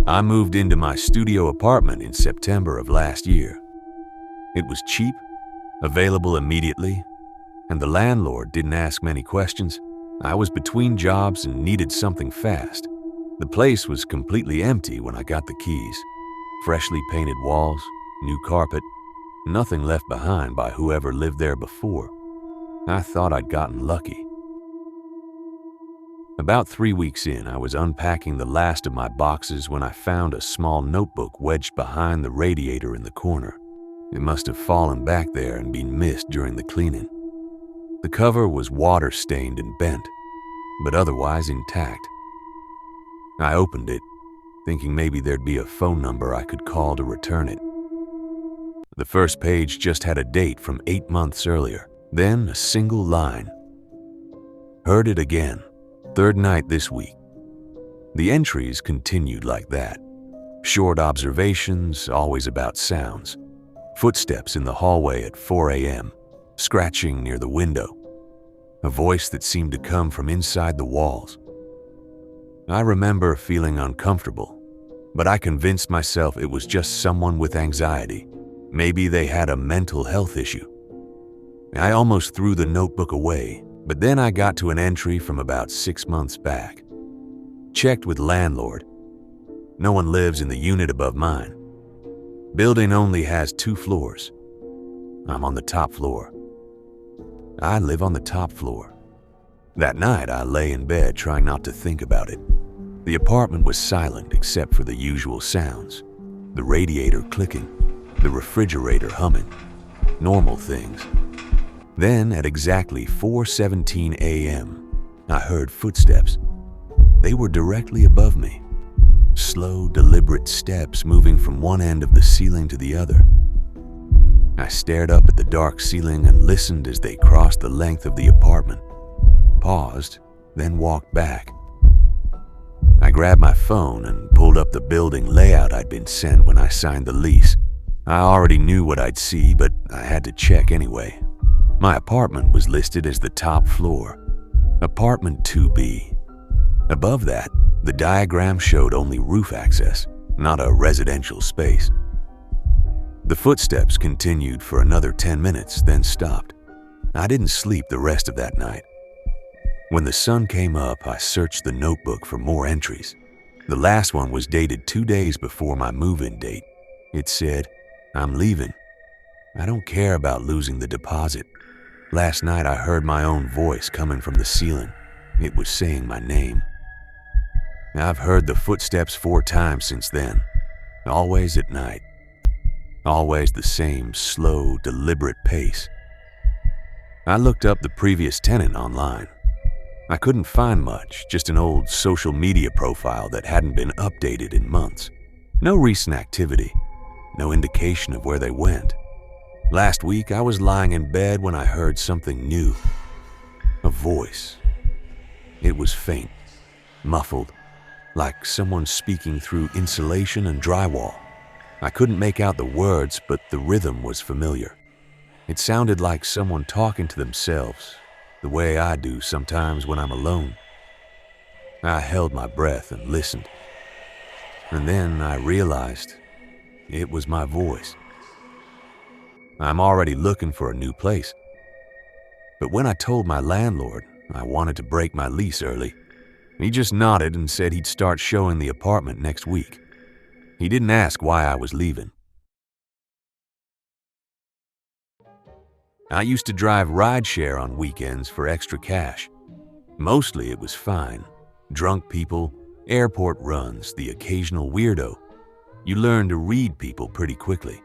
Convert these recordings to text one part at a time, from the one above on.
I moved into my studio apartment in September of last year. It was cheap, available immediately, and the landlord didn't ask many questions. I was between jobs and needed something fast. The place was completely empty when I got the keys. Freshly painted walls, new carpet, nothing left behind by whoever lived there before. I thought I'd gotten lucky. About 3 weeks in, I was unpacking the last of my boxes when I found a small notebook wedged behind the radiator in the corner. It must have fallen back there and been missed during the cleaning. The cover was water-stained and bent, but otherwise intact. I opened it, thinking maybe there'd be a phone number I could call to return it. The first page just had a date from 8 months earlier, then a single line. Heard it again, third night this week. The entries continued like that. Short observations, always about sounds. Footsteps in the hallway at 4 a.m., scratching near the window. A voice that seemed to come from inside the walls. I remember feeling uncomfortable, but I convinced myself it was just someone with anxiety. Maybe they had a mental health issue. I almost threw the notebook away, but then I got to an entry from about 6 months back. Checked with landlord. No one lives in the unit above mine. Building only has 2 floors. I'm on the top floor. I live on the top floor. That night, I lay in bed trying not to think about it. The apartment was silent except for the usual sounds. The radiator clicking, the refrigerator humming. Normal things. Then, at exactly 4:17 a.m., I heard footsteps. They were directly above me. Slow, deliberate steps moving from one end of the ceiling to the other. I stared up at the dark ceiling and listened as they crossed the length of the apartment. Paused, then walked back. I grabbed my phone and pulled up the building layout I'd been sent when I signed the lease. I already knew what I'd see, but I had to check anyway. My apartment was listed as the top floor, apartment 2B. Above that, the diagram showed only roof access, not a residential space. The footsteps continued for another 10 minutes, then stopped. I didn't sleep the rest of that night. When the sun came up, I searched the notebook for more entries. The last one was dated 2 days before my move-in date. It said, "I'm leaving. I don't care about losing the deposit. Last night I heard my own voice coming from the ceiling. It was saying my name." I've heard the footsteps 4 times since then, always at night. Always the same slow, deliberate pace. I looked up the previous tenant online. I couldn't find much, just an old social media profile that hadn't been updated in months. No recent activity, no indication of where they went. Last week, I was lying in bed when I heard something new. A voice. It was faint, muffled, like someone speaking through insulation and drywall. I couldn't make out the words, but the rhythm was familiar. It sounded like someone talking to themselves, the way I do sometimes when I'm alone. I held my breath and listened. And then I realized it was my voice. I'm already looking for a new place. But when I told my landlord I wanted to break my lease early, he just nodded and said he'd start showing the apartment next week. He didn't ask why I was leaving. I used to drive rideshare on weekends for extra cash. Mostly it was fine. Drunk people, airport runs, the occasional weirdo. You learn to read people pretty quickly.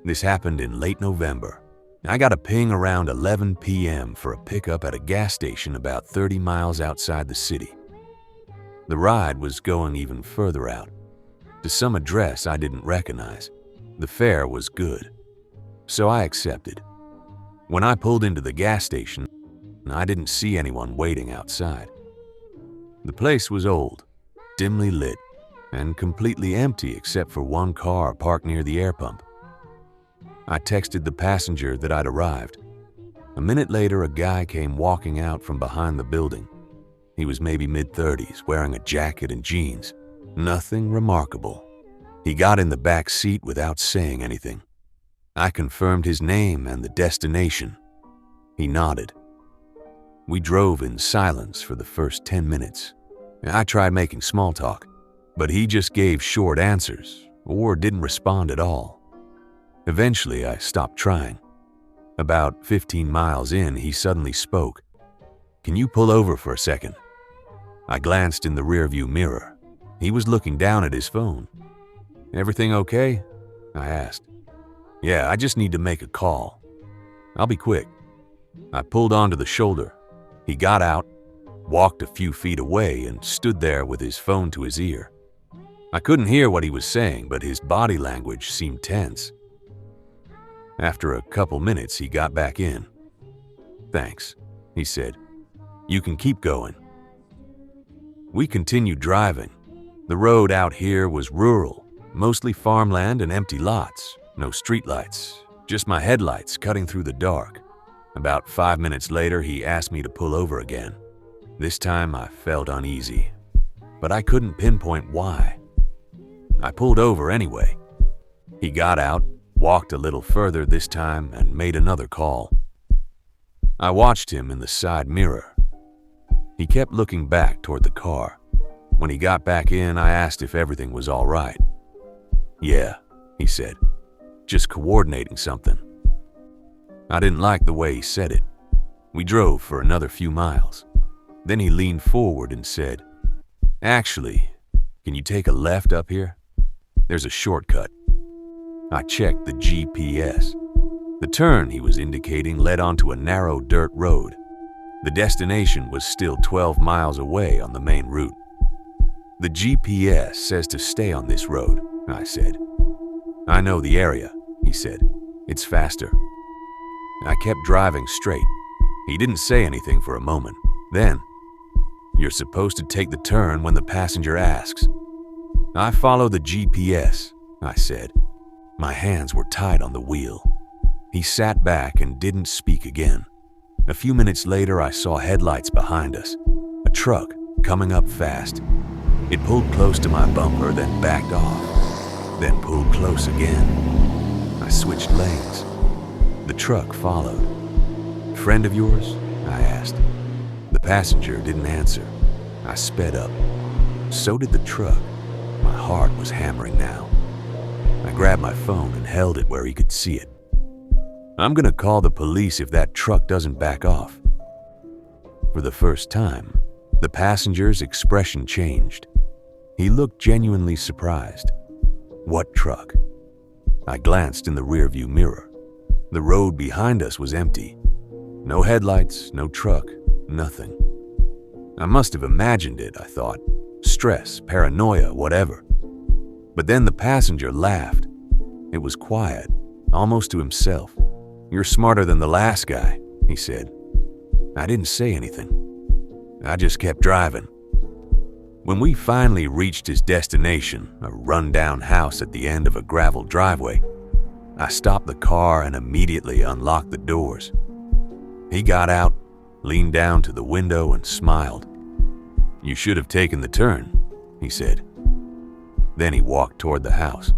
This happened in late November. I got a ping around 11 p.m. for a pickup at a gas station about 30 miles outside the city. The ride was going even further out, to some address I didn't recognize. The fare was good, so I accepted. When I pulled into the gas station, I didn't see anyone waiting outside. The place was old, dimly lit, and completely empty except for one car parked near the air pump. I texted the passenger that I'd arrived. A minute later, a guy came walking out from behind the building. He was maybe mid-30s, wearing a jacket and jeans. Nothing remarkable. He got in the back seat without saying anything. I confirmed his name and the destination. He nodded. We drove in silence for the first 10 minutes. I tried making small talk, but he just gave short answers or didn't respond at all. Eventually, I stopped trying. About 15 miles in, he suddenly spoke. "Can you pull over for a second?" I glanced in the rearview mirror. He was looking down at his phone. "Everything okay?" I asked. "Yeah, I just need to make a call. I'll be quick." I pulled onto the shoulder. He got out, walked a few feet away, and stood there with his phone to his ear. I couldn't hear what he was saying, but his body language seemed tense. After a couple minutes, he got back in. "Thanks," he said. "You can keep going." We continued driving. The road out here was rural, mostly farmland and empty lots. No streetlights, just my headlights cutting through the dark. About 5 minutes later, he asked me to pull over again. This time I felt uneasy, but I couldn't pinpoint why. I pulled over anyway. He got out, walked a little further this time, and made another call. I watched him in the side mirror. He kept looking back toward the car. When he got back in, I asked if everything was all right. "Yeah," he said, "just coordinating something." I didn't like the way he said it. We drove for another few miles. Then he leaned forward and said, "Actually, can you take a left up here? There's a shortcut." I checked the GPS. The turn he was indicating led onto a narrow dirt road. The destination was still 12 miles away on the main route. "The GPS says to stay on this road," I said. "I know the area," he said. "It's faster." I kept driving straight. He didn't say anything for a moment. Then, "You're supposed to take the turn when the passenger asks." "I follow the GPS," I said. My hands were tied on the wheel. He sat back and didn't speak again. A few minutes later, I saw headlights behind us. A truck coming up fast. It pulled close to my bumper, then backed off, then pulled close again. I switched lanes. The truck followed. "Friend of yours?" I asked. The passenger didn't answer. I sped up. So did the truck. My heart was hammering now. I grabbed my phone and held it where he could see it. "I'm gonna call the police if that truck doesn't back off." For the first time, the passenger's expression changed. He looked genuinely surprised. "What truck?" I glanced in the rearview mirror. The road behind us was empty. No headlights, no truck, nothing. I must have imagined it, I thought. Stress, paranoia, whatever. But then the passenger laughed. It was quiet, almost to himself. "You're smarter than the last guy," he said. I didn't say anything. I just kept driving. When we finally reached his destination, a run-down house at the end of a gravel driveway, I stopped the car and immediately unlocked the doors. He got out, leaned down to the window, and smiled. "You should have taken the turn," he said. Then he walked toward the house.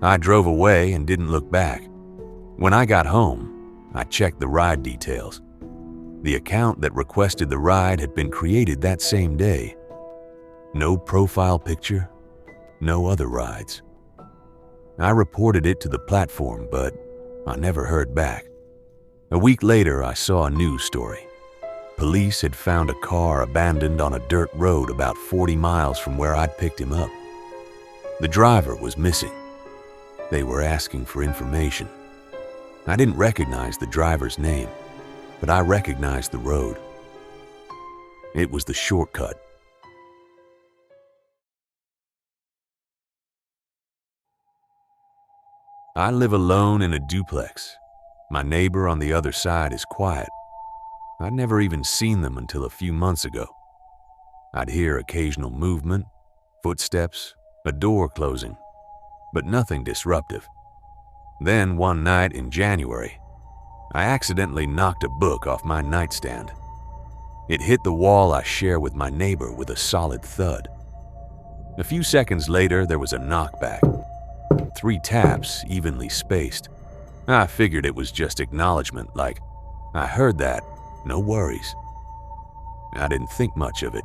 I drove away and didn't look back. When I got home, I checked the ride details. The account that requested the ride had been created that same day. No profile picture, no other rides. I reported it to the platform, but I never heard back. A week later, I saw a news story. Police had found a car abandoned on a dirt road about 40 miles from where I'd picked him up. The driver was missing. They were asking for information. I didn't recognize the driver's name, but I recognized the road. It was the shortcut. I live alone in a duplex. My neighbor on the other side is quiet. I'd never even seen them until a few months ago. I'd hear occasional movement, footsteps, a door closing, but nothing disruptive. Then one night in January, I accidentally knocked a book off my nightstand. It hit the wall I share with my neighbor with a solid thud. A few seconds later, there was a knockback. 3 taps, evenly spaced. I figured it was just acknowledgement, like, "I heard that, no worries." I didn't think much of it.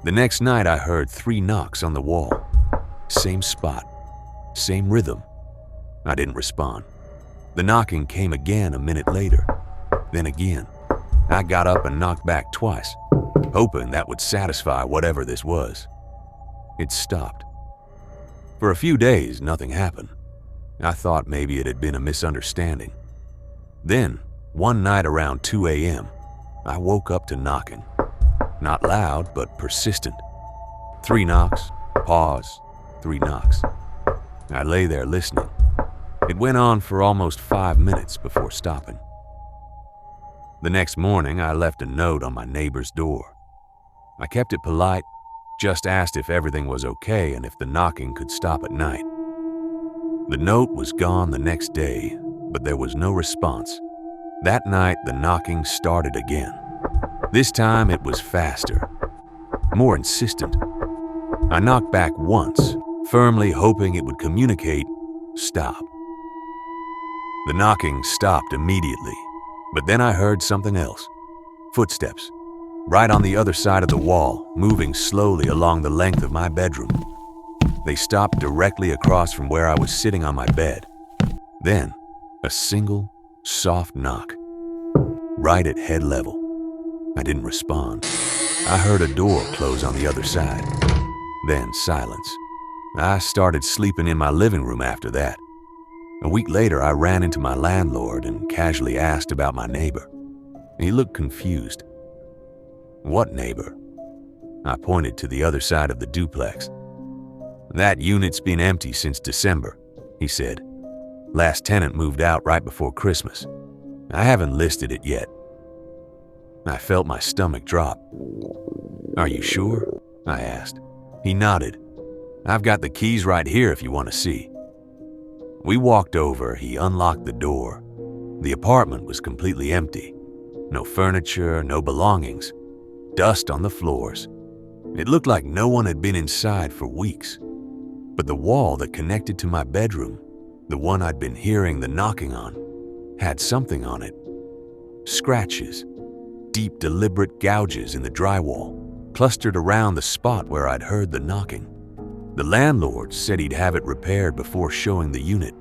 The next night, I heard 3 knocks on the wall. Same spot, same rhythm. I didn't respond. The knocking came again a minute later, then again. I got up and knocked back twice, hoping that would satisfy whatever this was. It stopped. For a few days, nothing happened. I thought maybe it had been a misunderstanding. Then, one night around 2 a.m., I woke up to knocking. Not loud, but persistent. 3 knocks, pause, 3 knocks. I lay there listening. It went on for almost 5 minutes before stopping. The next morning, I left a note on my neighbor's door. I kept it polite, just asked if everything was okay and if the knocking could stop at night. The note was gone the next day, but there was no response. That night, the knocking started again. This time, it was faster, more insistent. I knocked back once, firmly hoping it would communicate, "Stop." The knocking stopped immediately, but then I heard something else. Footsteps, right on the other side of the wall, moving slowly along the length of my bedroom. They stopped directly across from where I was sitting on my bed. Then, a single, soft knock, right at head level. I didn't respond. I heard a door close on the other side. Then silence. I started sleeping in my living room after that. A week later, I ran into my landlord and casually asked about my neighbor. He looked confused. "What neighbor?" I pointed to the other side of the duplex. "That unit's been empty since December," he said. "Last tenant moved out right before Christmas. I haven't listed it yet." I felt my stomach drop. "Are you sure?" I asked. He nodded. "I've got the keys right here if you want to see." We walked over, he unlocked the door. The apartment was completely empty. No furniture, no belongings. Dust on the floors. It looked like no one had been inside for weeks. But the wall that connected to my bedroom, the one I'd been hearing the knocking on, had something on it. Scratches. Deep, deliberate gouges in the drywall, clustered around the spot where I'd heard the knocking. The landlord said he'd have it repaired before showing the unit.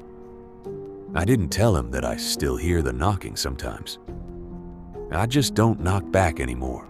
I didn't tell him that I still hear the knocking sometimes. I just don't knock back anymore.